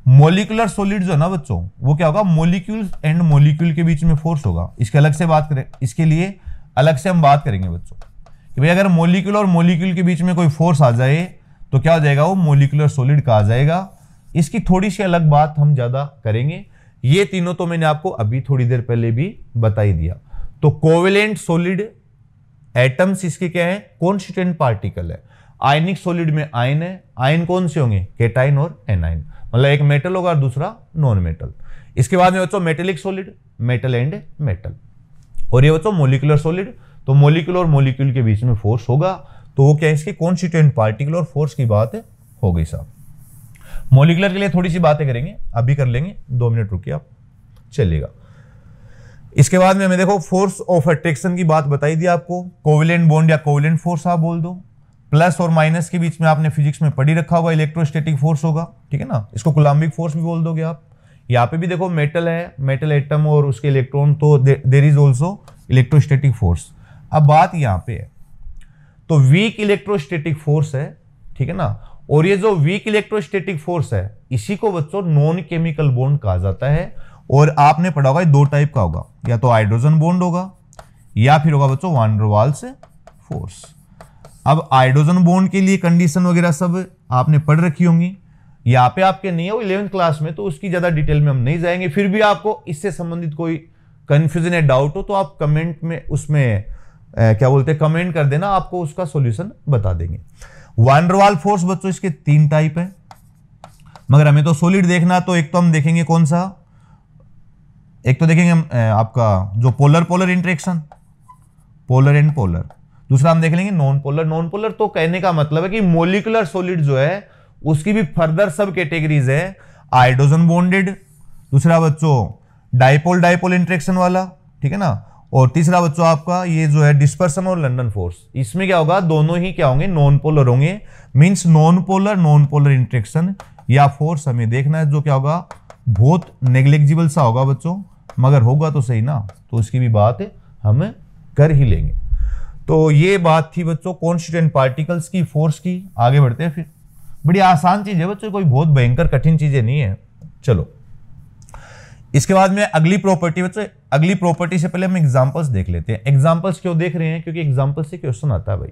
मोलिकुलर सॉलिड जो है ना बच्चों, वो क्या होगा? मोलिक्यूल एंड मोलिक्यूल के बीच में फोर्स होगा। इसके अलग से बात करें, इसके लिए अलग से हम बात करेंगे बच्चों, कि भाई अगर मॉलिक्यूल और मॉलिक्यूल के बीच में कोई फोर्स आ जाए तो क्या हो जाएगा, वो मॉलिक्यूलर सॉलिड कहा जाएगा। इसकी थोड़ी सी अलग बात हम ज्यादा करेंगे। ये तीनों तो मैंने आपको अभी थोड़ी देर पहले भी बता ही दिया। तो कोवेलेंट सॉलिड एटम्स इसके क्या है, कॉन्स्टिट्यूएंट पार्टिकल है। आयनिक सॉलिड में आयन है, आयन कौन से होंगे, कैटायन और एनायन, मतलब एक मेटल होगा और दूसरा नॉन मेटल। इसके बाद में बच्चों metallic solid, metal and metal. और ये बच्चों मॉलिक्यूलर सॉलिड, तो मॉलिक्यूल और मॉलिक्यूल के बीच में फोर्स होगा, तो वो क्या है, इसके कॉन्स्टिट्यूएंट पार्टिकल और फोर्स की बात हो गई साहब। मॉलिक्यूलर के लिए थोड़ी सी बातें करेंगे, अभी कर लेंगे, 2 मिनट रुकिए आप, चलिएगा। इसके बाद में हमें देखो फोर्स ऑफ अट्रैक्शन की बात बताई दी आपको, कोवेलेंट बॉन्ड या कोवेलेंट फोर्स आप बोल दो। प्लस और माइनस के बीच में आपने फिजिक्स में पढ़ी रखा होगा, इलेक्ट्रोस्टैटिक फोर्स होगा, ठीक है ना, इसको कूलम्बिक फोर्स भी बोल दोगे आप। यहाँ पे भी देखो मेटल है, मेटल एटम और उसके इलेक्ट्रॉन, तो there is also electrostatic force. अब बात यहाँ पे है, तो वीक इलेक्ट्रोस्टैटिक फोर्स है, ठीक है ना, और ये जो वीक इलेक्ट्रोस्टैटिक फोर्स है इसी को बच्चों नॉन केमिकल बॉन्ड कहा जाता है। और आपने पढ़ा होगा 2 टाइप का होगा, या तो हाइड्रोजन बॉन्ड होगा या फिर होगा बच्चों वान डर वाल्स फोर्स। अब हाइड्रोजन बॉन्ड के लिए कंडीशन वगैरह सब आपने पढ़ रखी होंगी, यहाँ पे आपके नहीं है वो 11th क्लास में, तो उसकी ज्यादा डिटेल में हम नहीं जाएंगे। फिर भी आपको इससे संबंधित कोई कंफ्यूजन या डाउट हो तो आप कमेंट में उसमें क्या बोलते हैं, कमेंट कर देना, आपको उसका सॉल्यूशन बता देंगे। वान डर वाल फोर्स बच्चों इसके 3 टाइप है, मगर हमें तो सॉलिड देखना, तो एक तो हम देखेंगे कौन सा, एक तो देखेंगे हम आपका जो polar polar interaction, polar and polar. दूसरा हम देख लेंगे नॉन पोलर। नॉन पोलर तो कहने का मतलब है कि मोलिकुलर सॉलिड जो है उसकी भी फर्दर सब कैटेगरीज है, हाइड्रोजन बॉन्डेड, दूसरा बच्चों डाइपोल डाइपोल इंटरेक्शन वाला, ठीक है ना, और तीसरा बच्चों आपका ये जो है डिस्पर्सन और लंडन फोर्स। इसमें क्या होगा, दोनों ही क्या होंगे, नॉन पोलर होंगे, मींस नॉन पोलर इंटरेक्शन या फोर्स हमें देखना है जो क्या होगा, बहुत नेग्लिजिबल सा होगा बच्चों, मगर होगा तो सही ना, तो इसकी भी बात हम कर ही लेंगे। तो ये बात थी बच्चों कॉन्स्टिट्यूएंट पार्टिकल्स की, फोर्स की। आगे बढ़ते हैं, फिर बड़ी आसान चीज है बच्चों, कोई बहुत भयंकर कठिन चीजें नहीं है। चलो इसके बाद में अगली प्रॉपर्टी बच्चों, अगली प्रॉपर्टी से पहले हम एग्जांपल्स देख लेते हैं। एग्जांपल्स क्यों देख रहे हैं, क्योंकि एग्जांपल से क्वेश्चन आता है भाई,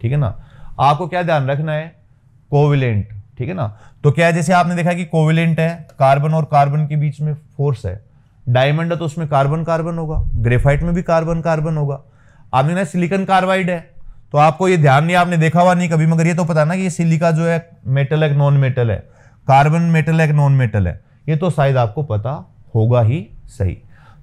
ठीक है ना। आपको क्या ध्यान रखना है, कोवेलेंट, ठीक है ना, तो क्या है, जैसे आपने देखा कि कोवेलेंट है, कार्बन और कार्बन के बीच में फोर्स है। डायमंड है तो उसमें कार्बन कार्बन होगा, ग्रेफाइट में भी कार्बन कार्बन होगा। आपने ना सिलिकॉन कार्बाइड है, तो आपको ये ध्यान नहीं, आपने देखा हुआ नहीं कभी, मगर ये तो पता ना कि ये सिलिका जो है मेटल है नॉन मेटल है, कार्बन मेटल है नॉन मेटल है, ये तो शायद आपको पता होगा ही सही।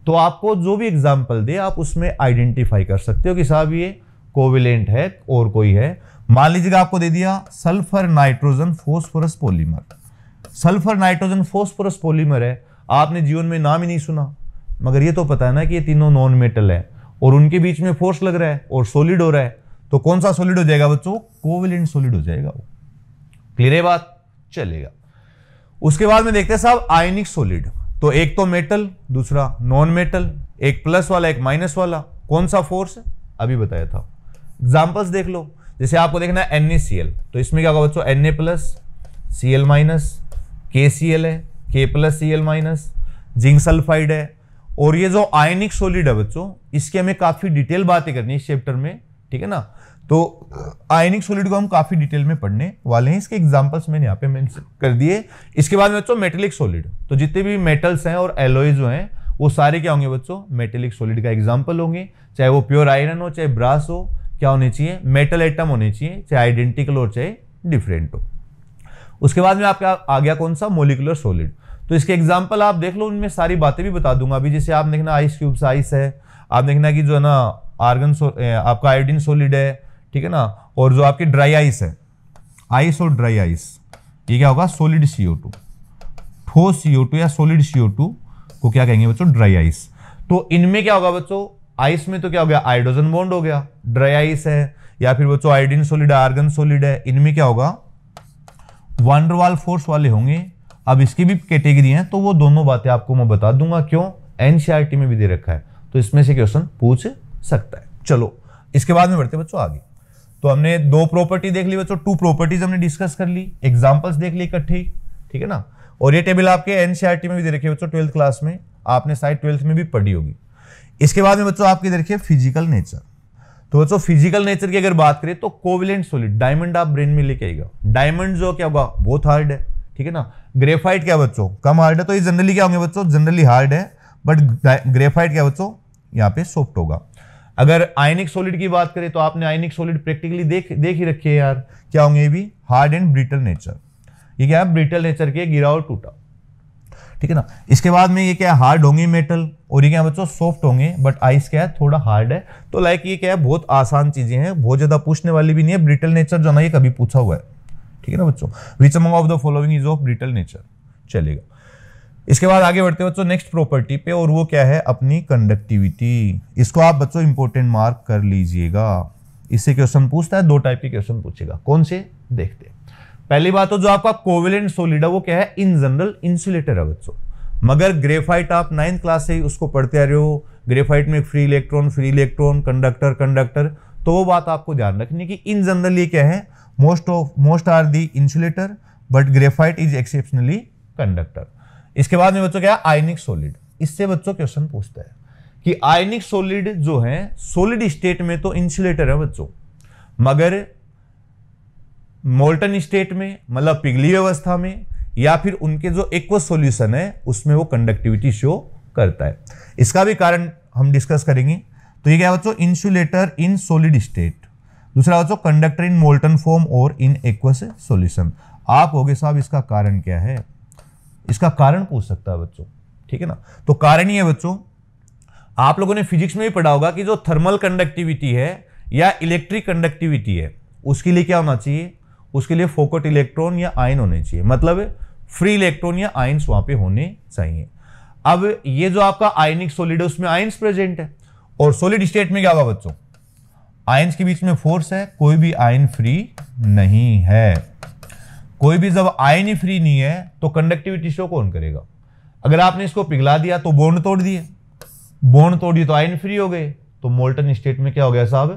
तो आपको जो भी एग्जांपल दे आप उसमें आइडेंटिफाई कर सकते हो कि साहब ये कोवेलेंट है और कोई है। मान लीजिएगा आपको दे दिया sulphur nitrogen phosphorus polymer. Sulphur nitrogen phosphorus polymer है, आपने जीवन में नाम ही नहीं सुना, मगर ये तो पता है ना कि ये तीनों नॉन मेटल है और उनके बीच में फोर्स लग रहा है और सॉलिड हो रहा है, तो कौन सा सॉलिड हो जाएगा बच्चों, कोवेलेंट सॉलिड हो जाएगा वो। क्लियर है बात, चलेगा। उसके बाद में देखते हैं साहब आयनिक सॉलिड, तो एक तो मेटल दूसरा नॉन मेटल, एक प्लस वाला एक माइनस वाला, कौन सा फोर्स है अभी बताया था। एग्जांपल्स देख लो, जैसे आपको देखना है NaCl, तो इसमें क्या होगा बच्चों, Na plus Cl minus, KCl है, K plus Cl minus, zinc sulphide है। और ये जो आयनिक सॉलिड है बच्चों, इसके हमें काफी डिटेल बातें करनी है इस चैप्टर में, ठीक है ना। तो आयनिक सॉलिड को हम काफी डिटेल में पढ़ने वाले हैं, इसके एग्जांपल्स मैंने यहाँ पे मेंशन कर दिए। इसके बाद में बच्चों मेटेलिक सॉलिड, तो जितने भी मेटल्स हैं और एलॉय जो हैं वो सारे क्या होंगे बच्चों, मेटेलिक सॉलिड का एग्जांपल होंगे। चाहे वो प्योर आयरन हो चाहे ब्रास हो, क्या होने चाहिए, मेटल एटम होने चाहिए, चाहे आइडेंटिकल हो चाहे डिफरेंट हो। उसके बाद में आपका आ गया कौन सा, मोलिकुलर सॉलिड, तो इसके एग्जाम्पल आप देख लो, उनमें सारी बातें भी बता दूंगा अभी। जैसे आप देखना आइस क्यूब्स आइस है, आप देखना कि जो है ना आर्गन आपका आयोडीन सॉलिड है, ठीक है ना, और जो आपकी ड्राई आइस है, आइस और ड्राई आइस, ये क्या होगा, सॉलिड CO2, ठोस CO2 या सॉलिड CO2 को क्या कहेंगे बच्चों, ड्राई आइस। तो इनमें क्या होगा बच्चों, आइस में तो क्या हो गया, हाइड्रोजन बॉन्ड हो गया, ड्राई आइस है, या फिर बच्चों आयोडीन सॉलिड है, आर्गन सॉलिड है, इनमें क्या होगा, वान डर वाल फोर्स वाले होंगे। अब इसकी भी कैटेगरी है, तो वो दोनों बातें आपको मैं बता दूंगा, क्यों, NCERT में भी दे रखा है, तो इसमें से क्वेश्चन पूछ सकता है। चलो इसके बाद में बढ़ते बच्चों आगे। तो हमने 2 प्रॉपर्टी देख ली बच्चों, 2 प्रॉपर्टीज हमने डिस्कस कर ली, एग्जांपल्स देख ली इकट्ठी, ठीक है ना। और ये टेबल आपके NCERT में भी दे रखी है बच्चों, 12th क्लास में, आपने शायद 12th में भी पढ़ी होगी। इसके बाद में बच्चों आपके दे रखी है फिजिकल नेचर। तो बच्चों फिजिकल नेचर की अगर बात करें तो कोवेलेंट सॉलिड, डायमंड आप ब्रेन में लेके आएगा। डायमंड जो क्या होगा, बहुत हार्ड है, ठीक है ना। ग्रेफाइट क्या बच्चों, कम हार्ड है। तो ये जनरली क्या होंगे बच्चों, जनरली हार्ड है, बट ग्रेफाइट क्या बच्चों, यहाँ पे सॉफ्ट होगा। अगर आयनिक सॉलिड की बात करें तो आपने आयनिक सॉलिड प्रैक्टिकली देख ही रखी है यार, क्या होंगे ये भी, हार्ड एंड ब्रिटल नेचर। ये क्या है, ब्रिटल नेचर के, गिरा और टूटा, ठीक है ना। इसके बाद में ये क्या है, हार्ड होंगे मेटल, और ये क्या है बच्चों, सॉफ्ट होंगे, बट आइस क्या है, थोड़ा हार्ड है। तो लाइक ये क्या है, बहुत आसान चीजें हैं, बहुत ज्यादा पूछने वाली भी नहीं है। ब्रिटल नेचर जो ना ये कभी पूछा हुआ है, ठीक है ना बच्चों। Which among of the following is of brittle nature, चलेगा। इसके बाद आगे बढ़ते हैं बच्चों नेक्स्ट प्रॉपर्टी पे, और वो क्या है, अपनी कंडक्टिविटी। इसको आप बच्चों इंपॉर्टेंट मार्क कर लीजिएगा, इससे क्वेश्चन पूछता है, 2 टाइप के क्वेश्चन पूछेगा। कौन से, देखते हैं। पहली बात तो जो आपका कोवेलेंट सॉलिड है वो क्या है, इन जनरल इंसुलेटर है बच्चों। मगर ग्रेफाइट आप 9th क्लास से ही उसको पढ़ते आ रहे हो, ग्रेफाइट में फ्री इलेक्ट्रॉन, कंडक्टर, तो वो बात आपको ध्यान रखनी कि इन जनरल ये क्या है, most are the insulator, but graphite is exceptionally conductor. इसके बाद में बच्चों क्या है, आयनिक सॉलिड। इससे बच्चों क्वेश्चन पूछता है कि आयनिक सॉलिड जो है सॉलिड स्टेट में तो इंसुलेटर है बच्चों, मगर मोल्टन स्टेट में, मतलब पिघली अवस्था में, या फिर उनके जो एक्वस सॉल्यूशन है उसमें वो कंडक्टिविटी शो करता है। इसका भी कारण हम डिस्कस करेंगे। तो ये क्या है बच्चों, इंसुलेटर इन सॉलिड स्टेट। दूसरा बच्चों, कंडक्टर इन मोल्टन फॉर्म और इन एक्वस सॉल्यूशन। आप होगे साहब इसका कारण क्या है, इसका कारण पूछ सकता है बच्चों, ठीक है ना। तो कारण ये है बच्चों, आप लोगों ने फिजिक्स में भी पढ़ा होगा कि जो थर्मल कंडक्टिविटी है या इलेक्ट्रिक कंडक्टिविटी है, उसके लिए क्या होना चाहिए, उसके लिए फोकट इलेक्ट्रॉन या आयन होने चाहिए, मतलब फ्री इलेक्ट्रॉन या आयन्स वहां पे होने चाहिए। अब ये जो आपका आयनिक सॉलिड है उसमें आयन्स प्रेजेंट है, और सॉलिड स्टेट में क्या होगा बच्चों, आयन्स के बीच में फोर्स है, कोई भी आयन फ्री नहीं है। कोई भी जब आयन ही फ्री नहीं है तो कंडक्टिविटी शो कौन करेगा। अगर आपने इसको पिघला दिया तो बॉन्ड तोड़ दिए, तो आयन फ्री हो गए, तो मोल्टन स्टेट में क्या हो गया साहब,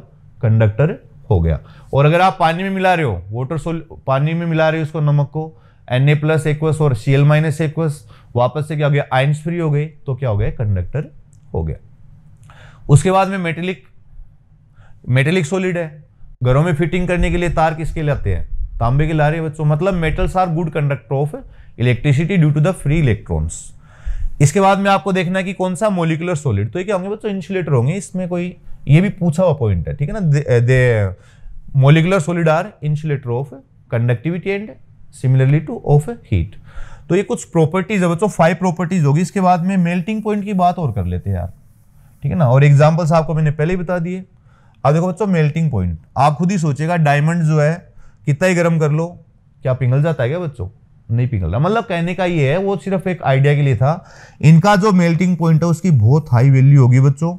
कंडक्टर हो गया। और अगर आप पानी में मिला रहे हो, पानी में मिला रहे हो उसको, नमक को, Na+ एक्वस और Cl- एक्वस, वापस से क्या हो गया, आयन्स फ्री हो गए, तो क्या हो गया, कंडक्टर हो गया। उसके बाद में मेटेलिक सॉलिड है। घरों में फिटिंग करने के लिए तार किसके लाते हैं, तांबे के ला रहे हैं बच्चों, मतलब metals are good conductor of electricity due to the free electrons. इसके बाद में आपको देखना है कि कौन सा मोलिकुलर सॉलिड, तो ये क्या होंगे बच्चों, इंसुलेटर होंगे। इसमें कोई ये भी पूछा हुआ पॉइंट है, ठीक है ना। They molecular solid are insulator of conductivity and similarly to of heat. तो ये कुछ प्रॉपर्टीज है बच्चों, 5 प्रॉपर्टीज होगी। इसके बाद में मेल्टिंग पॉइंट की बात और कर लेते हैं यार, ठीक है ना। और एग्जांपल्स आपको मैंने पहले ही बता दिए। अब देखो बच्चों मेल्टिंग पॉइंट, आप खुद ही सोचेगा, डायमंड जो है कितना ही गर्म कर लो, क्या पिघल जाता है क्या बच्चों, नहीं पिघल रहा। मतलब कहने का ये है, वो सिर्फ एक आइडिया के लिए था। इनका जो मेल्टिंग पॉइंट है उसकी बहुत हाई वैल्यू होगी बच्चों।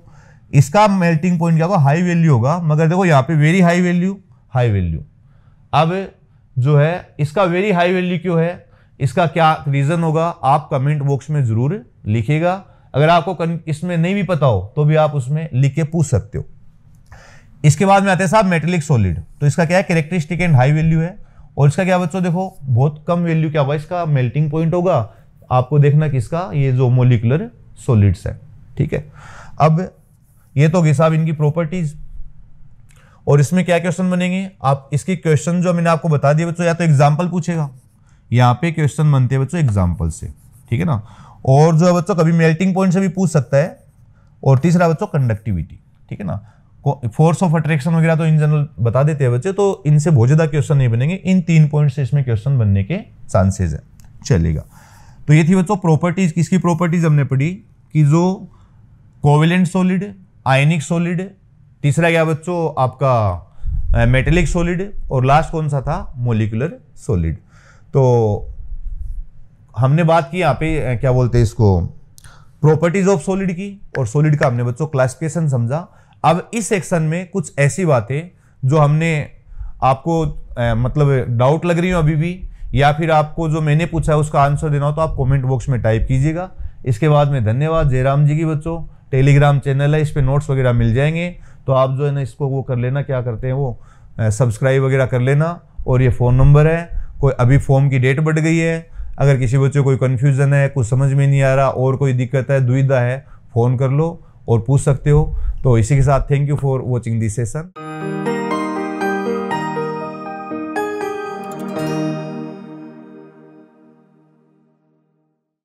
इसका मेल्टिंग पॉइंट क्या होगा, हाई वैल्यू होगा, मगर देखो यहाँ पे वेरी हाई वैल्यू। अब जो है इसका वेरी हाई वैल्यू क्यों है, इसका क्या रीजन होगा, आप कमेंट बॉक्स में जरूर लिखिएगा। अगर आपको इसमें नहीं भी पता हो तो भी आप उसमें लिख के पूछ सकते हो। इसके बाद में आते हैं साहब मेटेलिक सॉलिड। तो इसका क्या है, कैरेक्टरिस्टिक एंड हाई वैल्यू है। और इसका क्या बच्चों, देखो बहुत कम वैल्यू क्या होगा, इसका मेल्टिंग पॉइंट होगा। आपको देखना किसका, ये जो मोलिकुलर सॉलिड्स है, ठीक है। अब ये तो होगी साहब इनकी प्रॉपर्टीज। और इसमें क्या क्वेश्चन बनेंगे, आप इसकी क्वेश्चन जो मैंने आपको बता दिया बच्चों, या तो एग्जाम्पल पूछेगा, यहाँ पे क्वेश्चन बनते हैं बच्चों एग्जाम्पल से, ठीक है ना। और जो है बच्चों कभी मेल्टिंग पॉइंट से भी पूछ सकता है। और तीसरा बच्चों कंडक्टिविटी, ठीक है ना। फोर्स ऑफ अट्रैक्शन वगैरह तो इन जनरल बता देते हैं बच्चे, तो इनसे बहुत ज्यादा क्वेश्चन नहीं बनेंगे। इन 3 पॉइंट से इसमें क्वेश्चन बनने के चांसेस है, चलेगा। तो ये थी बच्चों प्रॉपर्टीज। किसकी प्रॉपर्टीज हमने पढ़ी, कि जो कोवेलेंट सॉलिड, आयनिक सॉलिड, तीसरा क्या बच्चों आपका मेटेलिक सॉलिड, और लास्ट कौन सा था, मोलिकुलर सॉलिड। तो हमने बात की यहाँ पे क्या बोलते हैं इसको, प्रॉपर्टीज ऑफ सॉलिड की, और सॉलिड का हमने बच्चों क्लासिफिकेशन समझा। अब इस सेक्शन में कुछ ऐसी बातें जो हमने आपको मतलब डाउट लग रही हो अभी भी, या फिर आपको जो मैंने पूछा है उसका आंसर देना हो, तो आप कमेंट बॉक्स में टाइप कीजिएगा। इसके बाद में धन्यवाद जयराम जी की बच्चों, टेलीग्राम चैनल है, इस पे नोट्स वगैरह मिल जाएंगे, तो आप जो है ना इसको वो कर लेना, क्या करते हैं वो सब्सक्राइब वगैरह कर लेना। और ये फ़ोन नंबर है, कोई अभी फॉर्म की डेट बढ़ गई है, अगर किसी बच्चे को कोई कन्फ्यूज़न है, कुछ समझ में नहीं आ रहा और कोई दिक्कत है, दुविधा है, फ़ोन कर लो। और पूछ सकते हो। तो इसी के साथ thank you for watching this session.